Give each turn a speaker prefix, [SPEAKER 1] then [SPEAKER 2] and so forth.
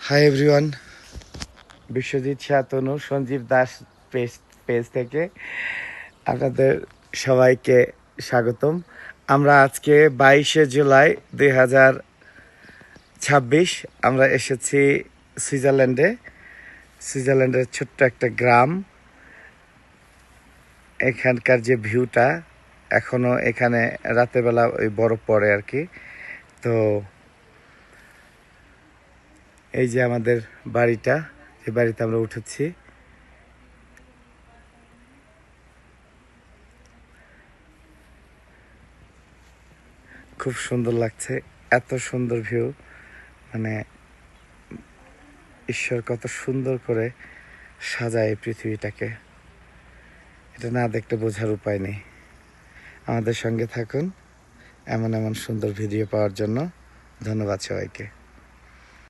[SPEAKER 1] High everyone, Biswajit Shatanu Sanjib Das page থেকে আপনাদের সবাইকে স্বাগতম। আমরা আজকে 22শে জুলাই 2026 আমরা এসেছি সুইজারল্যান্ডের ছোট্ট একটা গ্রাম। এখানকার যে ভিউটা, এখনো এখানে রাতের বেলা ওই বরফ পড়ে আর কি। তো এই যে আমাদের বাড়িটা, এই বাড়িতে আমরা উঠেছি। খুব সুন্দর লাগছে, এত সুন্দর ভিউ, মানে ঈশ্বর কত সুন্দর করে সাজায় এই পৃথিবীটাকে, এটা না দেখলে বোঝার উপায় নেই। আমাদের সঙ্গে থাকুন এমন এমন সুন্দর ভিডিও পাওয়ার জন্য। ধন্যবাদ সবাইকে।